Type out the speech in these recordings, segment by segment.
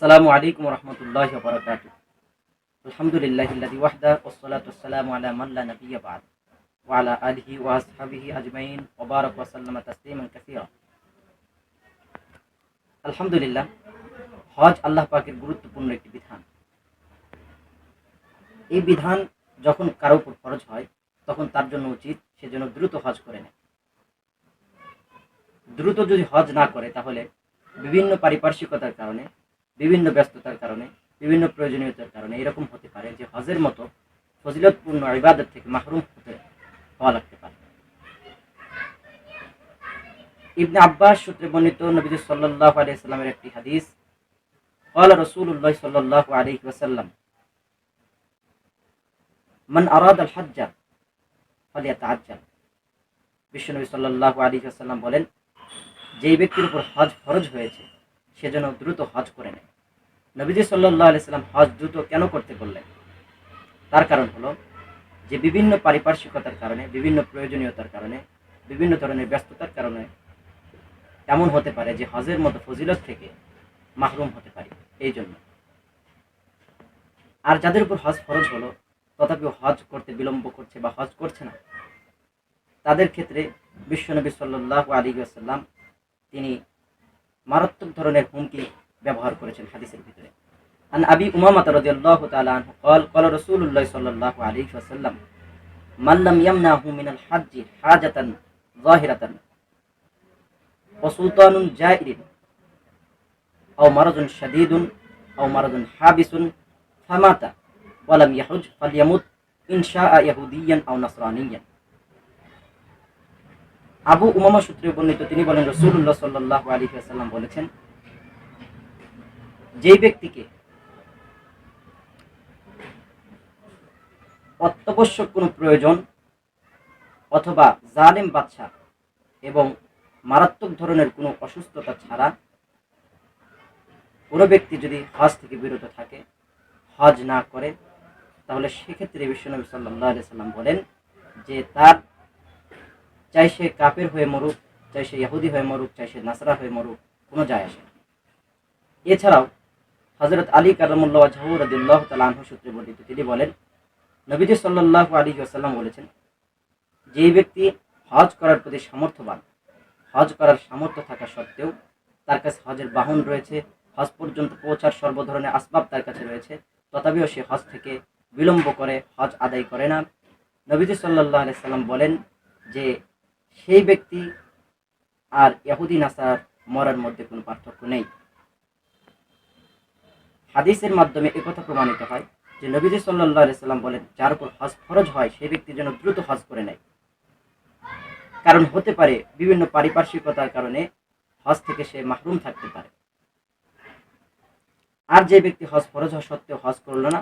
আসসালামু আলাইকুম রহমতুল্লাহ বরকাত। আলহামদুলিল্লাহিল্লাযী ওয়াহদা ওয়াসসালাতু ওয়াসসালামু আলা মান লা নাবিয়্যা বা'দ ওয়া আলা আলিহি ওয়া আসহাবিহি আজমাইন ওয়া বারাকা ওয়া সাল্লামা তাসলিমান কাসীরা। আলহামদুলিল্লাহ, হজ আল্লাহ পাকের গুরুত্বপূর্ণ একটি বিধান। এই বিধান যখন কারো উপর ফরজ হয় তখন তার জন্য উচিত সে যেন দ্রুত হজ করে নেয়। দ্রুত যদি হজ না করে তাহলে বিভিন্ন পারিপার্শ্বিকতার কারণে, বিভিন্ন ব্যস্ততার কারণে, বিভিন্ন প্রয়োজনীয়তার কারণে এরকম হতে পারে যে হজের মতো ফজিলতপূর্ণ ইবাদত থেকে মাহরুম হওয়া লাগতে পারে। ইবনে আব্বাস সূত্রে বর্ণিত নবী সাল্লাল্লাহু আলাইহি ওয়াসাল্লামের একটি হাদিস, ক্বালা রাসূলুল্লাহ সাল্লাল্লাহু আলাইহি ওয়াসাল্লাম, মান আরাদাল হজ্জা ফালিয়াতাআজ্জাল। বিশ্বনবী সাল্লাল্লাহু আলাইহি ওয়াসাল্লাম বলেন, যেই ব্যক্তির উপর হজ ফরজ হয়েছে সে যেন দ্রুত হজ করে নেয়। নবীজি সাল্লাল্লাহু আলাইহি ওয়াসাল্লাম হজ দ্রুত কেন করতে বললেন? তার কারণ হলো যে বিভিন্ন পারিপার্শ্বিকতার কারণে, বিভিন্ন প্রয়োজনীয়তার কারণে, বিভিন্ন ধরনের ব্যস্ততার কারণে এমন হতে পারে যে হজের মতো ফজিলত থেকে মাহরুম হতে পারি। এই জন্য আর যাদের উপর হজ ফরজ হলো তথাপিও হজ করতে বিলম্ব করছে বা হজ করছে না, তাদের ক্ষেত্রে বিশ্বনবী সাল্লাল্লাহু আলাইহি ওয়াসাল্লাম তিনি মারাত্মক ধরনের হুমকি ব্যবহার করেছেন হাদিসের ভিতরে। আন আবি উমামা রাদিয়াল্লাহু তাআলা আনহু قال قال رسول الله صلى الله عليه وسلم من لم يمنعه من الحج حاجة ظاهرة وسلطان جائر أو مرض شديد أو مرض حابس فمات ولم يحج فليمت إن شاء يهوديا أو نصرانيا। আবু উমামা সূত্রে বর্ণিত, তিনি বলেন রাসূলুল্লাহ সাল্লাল্লাহু আলাইহি ওয়াসাল্লাম বলেছেন, যেই ব্যক্তিকে অত্যাবশ্যক কোনো প্রয়োজন অথবা জালেম বাদশা এবং মারাত্মক ধরনের কোনো অসুস্থতা ছাড়া কোনো ব্যক্তি যদি হজ থেকে বিরত থাকে, হজ না করে, তাহলে সেক্ষেত্রে বিশ্বনবী সাল্লাল্লাহু আলাইহি ওয়াসাল্লাম বলেন যে তার চাই সে কাফের হয়ে মরুক, চাই সে ইহুদি হয়ে মরুক, চাই সে নাসরা হয়ে মরুক, কোনো যায় আসে না। এছাড়াও হযরত আলী কারামাল্লাহু ওয়াজহু রাদিয়াল্লাহু তাআলা আনহু সূত্রে বর্ণিত, তিনি বলেন, নবীজি সাল্লাল্লাহু আলাইহি ওয়াসাল্লাম বলেছেন, যেই ব্যক্তি হজ করার প্রতি সামর্থ্যবান, হজ করার সামর্থ্য থাকা সত্ত্বেও তার কাছে হজের বাহন রয়েছে, হজ পর্যন্ত পৌঁছার সর্ব ধরনের আসবাব তার কাছে রয়েছে, তথাপিও সে হজ থেকে বিলম্ব করে, হজ আদায় করে না, নবীজি সাল্লাল্লাহু আলাইহি ওয়াসাল্লাম বলেন যে সেই ব্যক্তি আর ইহুদি নাসার মরার মধ্যে কোনো পার্থক্য নেই। হাদিসের মাধ্যমে একথা প্রমাণিত হয় যে নবীজি সাল্লাল্লাহু আলাইহি ওয়াসাল্লাম বলেন, যার উপর হজ ফরজ হয় সেই ব্যক্তি যেন দ্রুত হজ করে নেয়। কারণ হতে পারে বিভিন্ন পারিপার্শ্বিকতার কারণে হজ থেকে সে মাহরুম থাকতে পারে। আর যে ব্যক্তি হজ ফরজ হওয়া সত্ত্বেও হজ করলো না,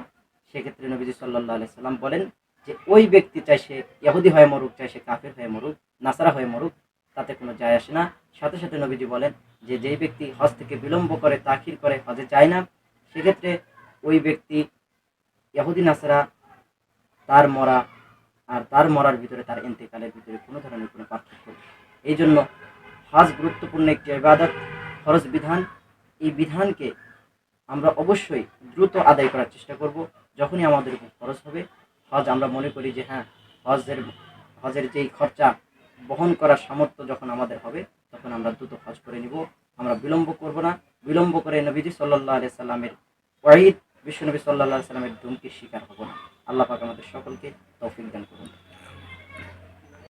সেক্ষেত্রে নবীজি সাল্লাল্লাহু আলাইহি ওয়াসাল্লাম বলেন যে ওই ব্যক্তি চাই সে ইহুদি হয়ে মরুক, চাই সে কাফের হয়ে মরুক, নাসারা হয়ে মরুক, তাতে কোনো যায় আসে না। সাথে সাথে নবীজি বলেন যে যেই ব্যক্তি হজ থেকে বিলম্ব করে, তাখির করে, হজে যায় না, সেক্ষেত্রে ওই ব্যক্তি ইহুদি নাসারা তার মরা আর তার মরার ভিতরে, তার ইন্তেকালের ভিতরে কোনো ধরনের কোনো পার্থক্য নেই। এই জন্য হজ গুরুত্বপূর্ণ একটি ইবাদত, ফরজ বিধান। এই বিধানকে আমরা অবশ্যই দ্রুত আদায় করার চেষ্টা করব। যখনই আমাদের উপর ফরজ হবে হজ, আমরা মনে করি যে হ্যাঁ, হজের যেই খরচা বহন করার সামর্থ্য যখন আমাদের হবে তখন আমরা দ্রুত হজ করে নিব। আমরা বিলম্ব করব না। বিলম্ব করে নবীজি সাল্লাল্লাহু আলাইহি সাল্লামের ওয়াইদ, বিশ্বনবী সাল্লাল্লাহু আলাইহি সাল্লামের ধুমকির শিকার হব না। আল্লাহ পাক আমাদের সকলকে তৌফিক দান করুন।